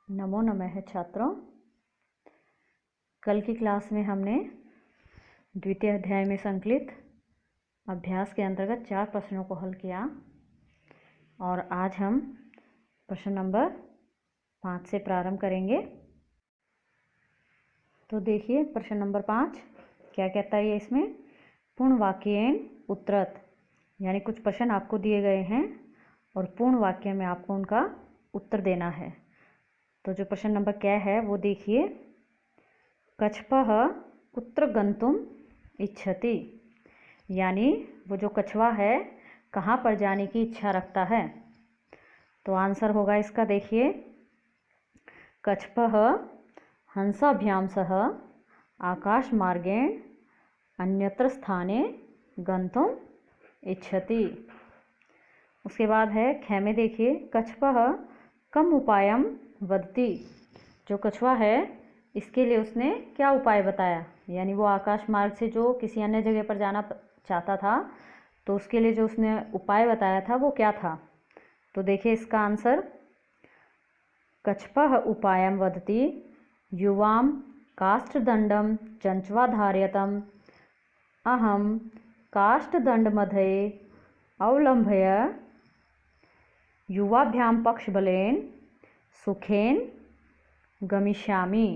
नमो नमः छात्रों। कल की क्लास में हमने द्वितीय अध्याय में संकलित अभ्यास के अंतर्गत 4 प्रश्नों को हल किया और आज हम प्रश्न नंबर 5 से प्रारंभ करेंगे। तो देखिए प्रश्न नंबर 5 क्या कहता है। ये इसमें पूर्ण वाक्येन उत्तरत, यानी कुछ प्रश्न आपको दिए गए हैं और पूर्ण वाक्य में आपको उनका उत्तर देना है। तो जो प्रश्न नंबर क्या है वो देखिए। कच्छपः कुत्र गन्तुम् इच्छति, यानी वो जो कछुआ है कहाँ पर जाने की इच्छा रखता है। तो आंसर होगा इसका देखिए, कच्छपः हंसाभ्यां सह आकाशमार्गेण अन्यत्र स्थाने गन्तुम् इच्छति। उसके बाद है ख में देखिए, कच्छपः कम उपायं वदति, जो कछुआ है इसके लिए उसने क्या उपाय बताया, यानी वो आकाश मार्ग से जो किसी अन्य जगह पर जाना चाहता था तो उसके लिए जो उसने उपाय बताया था वो क्या था। तो देखिए इसका आंसर, कच्छपः उपायं वदति युवां काष्ठदण्डं चञ्च्वा धारयतम् अहं काष्ठदण्डमध्ये अवलम्ब्य युवाभ्यां पक्षबलेन सुखेन गमिष्यामि।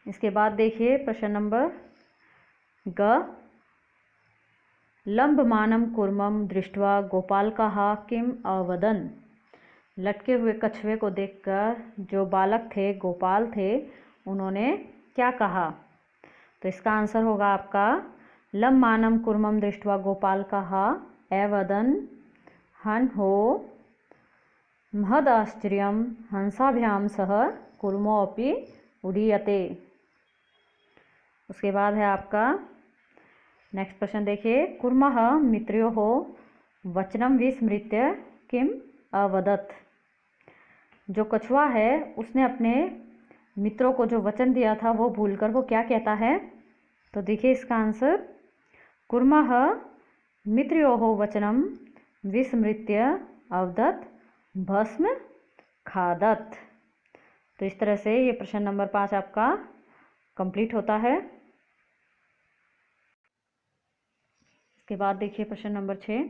इसके बाद देखिए प्रश्न नंबर ग, लम्बमानं कूर्मं दृष्ट्वा गोपालकः किम अवदन्, लटके हुए कछुए को देखकर जो बालक थे, गोपाल थे, उन्होंने क्या कहा। तो इसका आंसर होगा आपका, लम्बमानं कूर्मं दृष्ट्वा गोपालकः अवदन् हन् हो महदाश्चर्यं हंसाभ्यां सह कूर्मोऽपि उडीयते। उसके बाद है आपका नेक्स्ट प्रश्न देखिए, कूर्मः मित्रयोः वचनं विस्मृत्य किम अवदत्, जो कछुआ है उसने अपने मित्रों को जो वचन दिया था वो भूलकर वो क्या कहता है। तो देखिए इसका आंसर, कूर्मः मित्रयोः वचनं विस्मृत्य अवदत् भस्म खादत्। तो इस तरह से ये प्रश्न नंबर 5 आपका कंप्लीट होता है। इसके बाद देखिए प्रश्न नंबर 6,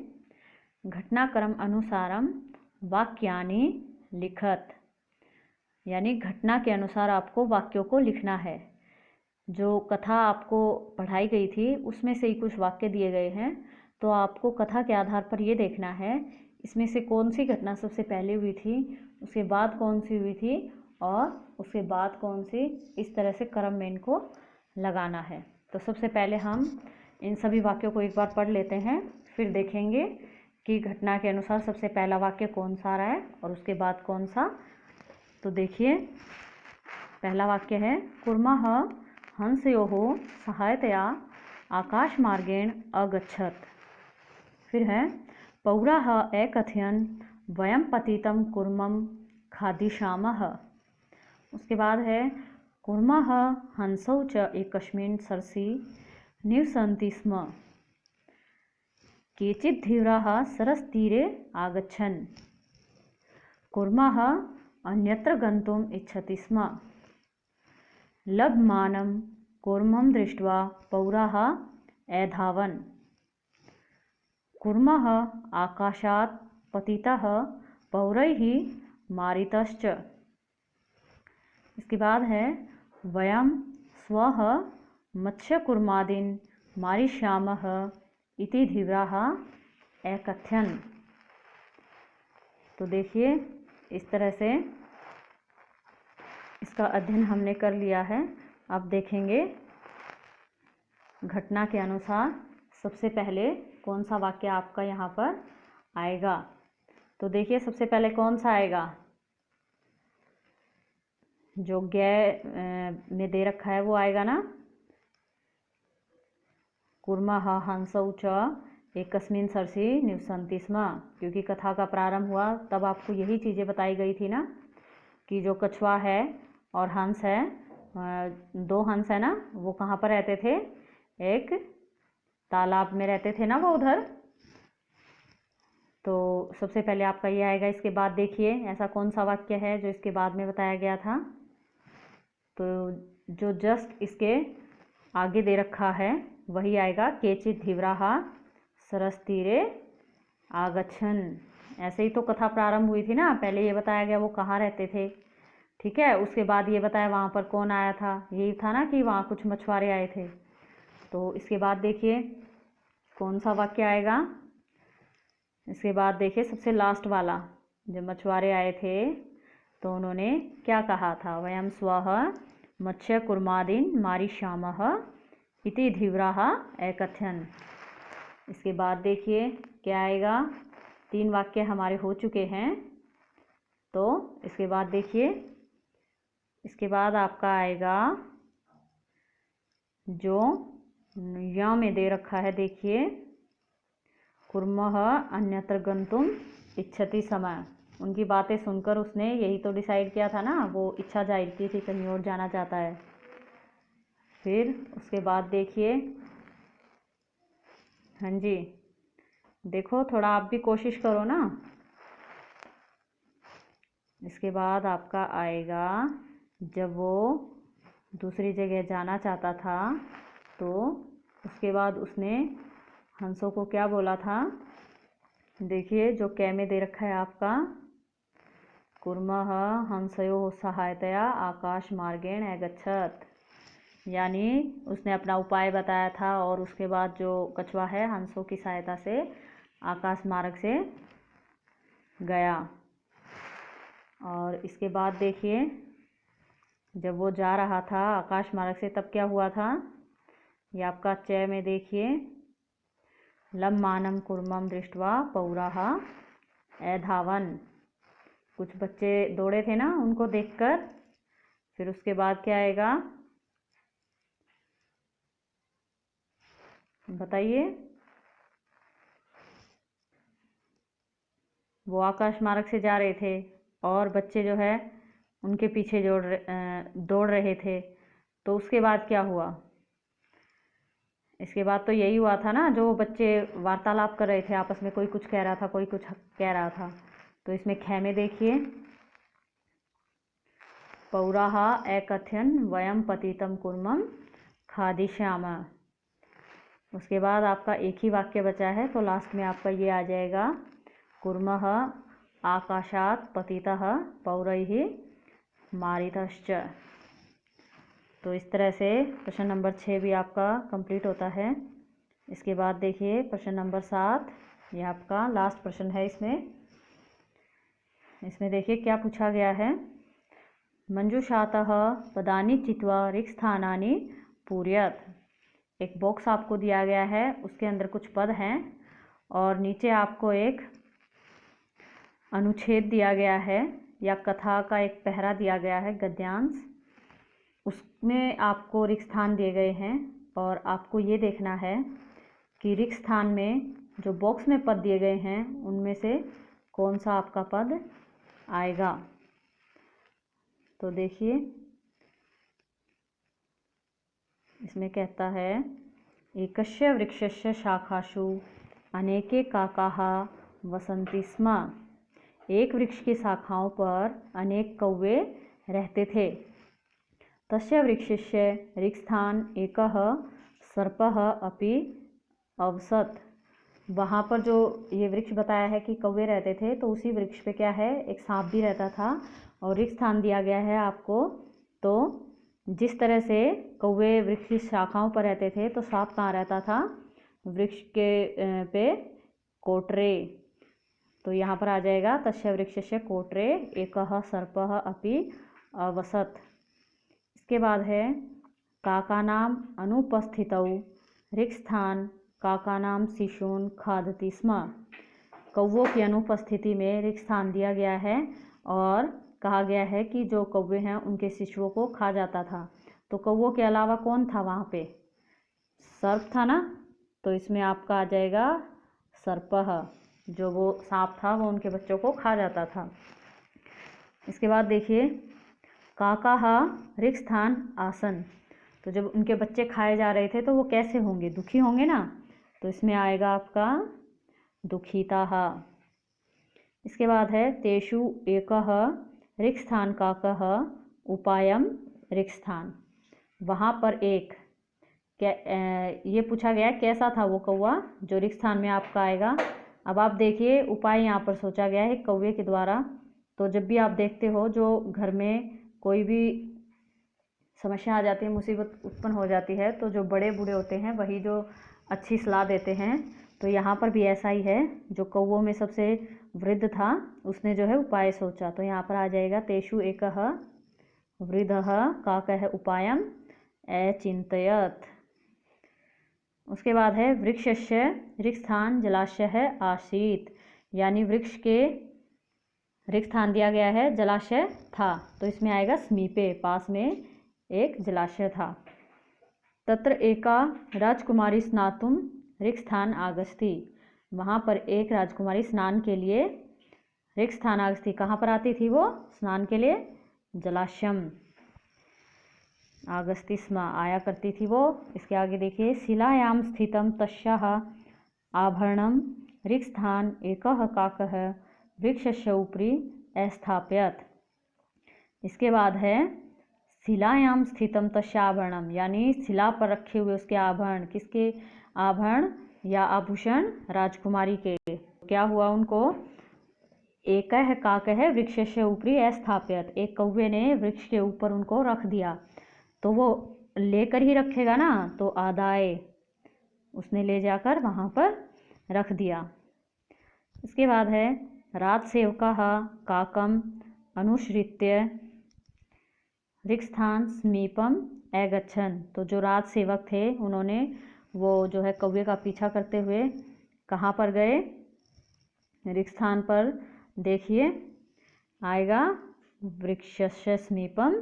घटनाक्रम अनुसारम वाक्यानि लिखत, यानी घटना के अनुसार आपको वाक्यों को लिखना है। जो कथा आपको पढ़ाई गई थी उसमें से ही कुछ वाक्य दिए गए हैं, तो आपको कथा के आधार पर ये देखना है इसमें से कौन सी घटना सबसे पहले हुई थी, उसके बाद कौन सी हुई थी और उसके बाद कौन सी, इस तरह से क्रम में इनको लगाना है। तो सबसे पहले हम इन सभी वाक्यों को एक बार पढ़ लेते हैं, फिर देखेंगे कि घटना के अनुसार सबसे पहला वाक्य कौन सा आ रहा है और उसके बाद कौन सा। तो देखिए पहला वाक्य है, कूर्मः हंसयोः सहायतया आकाशमार्गेण अगच्छत्। फिर है, पौराः अकथयन् वयं पतितं कूर्मं खादिष्यामः। उसके बाद है, कूर्मः हंसौ च एकस्मिन् सरसि निवसन्ति स्म, केचित् धीराः सरसतीरे आगच्छन्, कूर्मः अन्यत्र गन्तुम् इच्छति स्म, लभमानं कूर्मं दृष्ट्वा पौराः अधावन्, कूर्मः आकाशात् पतितः पौरैः मारितश्च। इसके बाद है, वयं स्वः मत्स्यकूर्मादीन् मारिष्यामः इति धीराः अकथयन्। तो देखिए इस तरह से इसका अध्ययन हमने कर लिया है। अब देखेंगे घटना के अनुसार सबसे पहले कौन सा वाक्य आपका यहाँ पर आएगा। तो देखिए सबसे पहले कौन सा आएगा, जो गै में दे रखा है वो आएगा ना, कूर्मः हंसौ च एकस्मिन् सरसि निवसन्ति स्म, क्योंकि कथा का प्रारंभ हुआ तब आपको यही चीज़ें बताई गई थी ना, कि जो कछुआ है और हंस है, 2 हंस है ना, वो कहाँ पर रहते थे, एक तालाब में रहते थे ना वो उधर। तो सबसे पहले आपका ये आएगा। इसके बाद देखिए ऐसा कौन सा वाक्य है जो इसके बाद में बताया गया था। तो जो जस्ट इसके आगे दे रखा है वही आएगा। केचित् धीवराः सरस्तीरे आगच्छन्। ऐसे ही तो कथा प्रारंभ हुई थी ना। पहले ये बताया गया वो कहाँ रहते थे, ठीक है। उसके बाद ये बताया वहाँ पर कौन आया था। यही था ना कि वहाँ कुछ मछुआरे आए थे। तो इसके बाद देखिए कौन सा वाक्य आएगा। इसके बाद देखिए सबसे लास्ट वाला, जब मछुआरे आए थे तो उन्होंने क्या कहा था। वयं स्वः मत्स्य कुर्मादीन् मारिष्यामः इति धीवराः एकथयन्। इसके बाद देखिए क्या आएगा। 3 वाक्य हमारे हो चुके हैं। तो इसके बाद देखिए, इसके बाद आपका आएगा जो या में दे रखा है। देखिए कुर्मः अन्यत्र गन्तुम् इच्छति समय। उनकी बातें सुनकर उसने यही तो डिसाइड किया था ना, वो इच्छा जाहिर की थी कहीं और जाना चाहता है। फिर उसके बाद देखिए, हाँ जी देखो थोड़ा आप भी कोशिश करो ना। इसके बाद आपका आएगा जब वो दूसरी जगह जाना चाहता था तो उसके बाद उसने हंसों को क्या बोला था। देखिए जो कै में दे रखा है आपका, कुर्मः हंसयोः सहायतया आकाश मार्गेण अगच्छत्। यानी उसने अपना उपाय बताया था और उसके बाद जो कछुआ है हंसों की सहायता से आकाश मार्ग से गया। और इसके बाद देखिए जब वो जा रहा था आकाश मार्ग से तब क्या हुआ था। ये आपका चय में देखिए, लम्मानं कुर्मं दृष्ट्वा पौराः अधावन्। कुछ बच्चे दौड़े थे ना उनको देखकर। फिर उसके बाद क्या आएगा बताइए। वो आकाश मार्ग से जा रहे थे और बच्चे जो है उनके पीछे दौड़ रहे थे। तो उसके बाद क्या हुआ। इसके बाद तो यही हुआ था ना, जो बच्चे वार्तालाप कर रहे थे आपस में, कोई कुछ कह रहा था कोई कुछ कह रहा था। तो इसमें ख में देखिए, पौराः एकथयन् वयं पतितं कुर्मं खादिष्यामः। उसके बाद आपका एक ही वाक्य बचा है तो लास्ट में आपका ये आ जाएगा, कुर्मः आकाशात् पतितः पौरैः मारितश्च। तो इस तरह से प्रश्न नंबर 6 भी आपका कंप्लीट होता है। इसके बाद देखिए प्रश्न नंबर 7, ये आपका लास्ट प्रश्न है। इसमें देखिए क्या पूछा गया है। मंजूषातः पदानि चित्वा रिक्स्थानानि पूरयत्। एक बॉक्स आपको दिया गया है, उसके अंदर कुछ पद हैं और नीचे आपको एक अनुच्छेद दिया गया है या कथा का एक पहरा दिया गया है, गद्यांश। उसमें आपको रिक्त स्थान दिए गए हैं और आपको ये देखना है कि रिक्त स्थान में जो बॉक्स में पद दिए गए हैं उनमें से कौन सा आपका पद आएगा। तो देखिए इसमें कहता है, एकस्य वृक्षस्य शाखासु अनेके काकाः वसन्ति स्म। एक वृक्ष की शाखाओं पर अनेक कौवे रहते थे। तस्य वृक्षस्य रिक्स्थान एकः सर्पः अपि अवसत्। वहाँ पर जो ये वृक्ष बताया है कि कौवे रहते थे, तो उसी वृक्ष पे क्या है, एक सांप भी रहता था। और रिक्स्थान दिया गया है आपको। तो जिस तरह से कौवे वृक्ष की शाखाओं पर रहते थे तो सांप कहाँ रहता था, वृक्ष के पे कोटरे। तो यहाँ पर आ जाएगा, तस्य वृक्षस्य कोटरे एकः सर्पः अपि अवसत्। इसके बाद है, काकानाम् अनुपस्थितौ रिक्स्थान काकानां शिशून् खादति स्म। कौवों की अनुपस्थिति में रिक्स्थान दिया गया है और कहा गया है कि जो कौवे हैं उनके शिशुओं को खा जाता था। तो कौवों के अलावा कौन था वहाँ पे, सर्प था ना। तो इसमें आपका आ जाएगा सर्पः, जो वो सांप था वो उनके बच्चों को खा जाता था। इसके बाद देखिए, काकाः रिक्स्थान आसन। तो जब उनके बच्चे खाए जा रहे थे तो वो कैसे होंगे, दुखी होंगे ना। तो इसमें आएगा आपका दुखिताः। इसके बाद है तेषु एकः ऋक्स्थान काकः उपायम ऋक्स्थान। वहाँ पर एक क्या ये पूछा गया कैसा था वो कौवा जो ऋक्स्थान में आपका आएगा। अब आप देखिए उपाय यहाँ पर सोचा गया है कौवे के द्वारा। तो जब भी आप देखते हो जो घर में कोई भी समस्या आ जाती है, मुसीबत उत्पन्न हो जाती है, तो जो बड़े बूढ़े होते हैं वही जो अच्छी सलाह देते हैं। तो यहाँ पर भी ऐसा ही है, जो कौवों में सबसे वृद्ध था उसने जो है उपाय सोचा। तो यहाँ पर आ जाएगा तेषु एकः वृद्धः काकः उपायम अचिन्तयत्। उसके बाद है वृक्षस्य ऋक्स्थान जलाशयः आसीत्, यानी वृक्ष के ऋक्स्थान दिया गया है, जलाशय था। तो इसमें आएगा समीपे, पास में एक जलाशय था। तत्र एका राजकुमारी स्नातुम ऋक्स्थान आगच्छति। वहाँ पर एक राजकुमारी स्नान के लिए ऋक्स्थान आगच्छति। कहाँ पर आती थी वो स्नान के लिए? जलाशयम आगच्छति स्म, आया करती थी वो। इसके आगे देखिए शिलायां स्थितम तस्याः आभरणम ऋक्स्थान एकः काकः वृक्षस्य उपरि अस्थापयत्। इसके बाद है शिलायां स्थितम तस्य आभरणम, यानी शिला पर रखे हुए उसके आभरण। किसके आभरण या आभूषण? राजकुमारी के। क्या हुआ उनको? एकः काकः वृक्षस्य उपरि अस्थापयत्, एक कौवे ने वृक्ष के ऊपर उनको रख दिया। तो वो लेकर ही रखेगा ना, तो आदाय उसने ले जाकर वहाँ पर रख दिया। इसके बाद है राजसेवकः काकम अनुसृत्य ऋक्स्थान समीपम अगच्छन्। तो जो राज सेवक थे उन्होंने वो जो है कौवे का पीछा करते हुए कहाँ पर गए? ऋक्स्थान पर। देखिए आएगा वृक्षस्य समीपम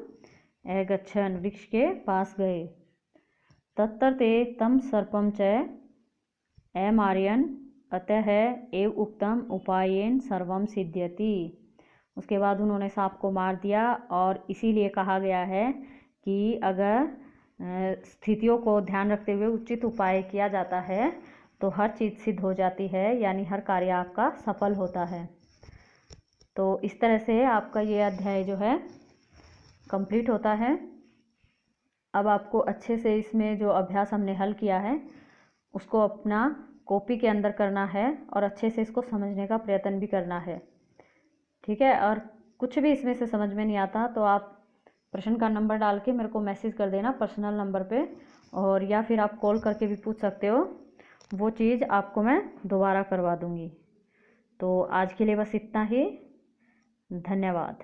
अगच्छन्, वृक्ष के पास गए। तत्र ते तम सर्पम च अमारयन् अतः एव उक्तम उपायेन सर्वम सिद्ध्यति। उसके बाद उन्होंने सांप को मार दिया, और इसीलिए कहा गया है कि अगर स्थितियों को ध्यान रखते हुए उचित उपाय किया जाता है तो हर चीज़ सिद्ध हो जाती है, यानी हर कार्य आपका सफल होता है। तो इस तरह से आपका ये अध्याय जो है कंप्लीट होता है। अब आपको अच्छे से इसमें जो अभ्यास हमने हल किया है उसको अपना कॉपी के अंदर करना है और अच्छे से इसको समझने का प्रयत्न भी करना है, ठीक है। और कुछ भी इसमें से समझ में नहीं आता तो आप प्रश्न का नंबर डाल के मेरे को मैसेज कर देना पर्सनल नंबर पे, और या फिर आप कॉल करके भी पूछ सकते हो, वो चीज़ आपको मैं दोबारा करवा दूँगी। तो आज के लिए बस इतना ही, धन्यवाद।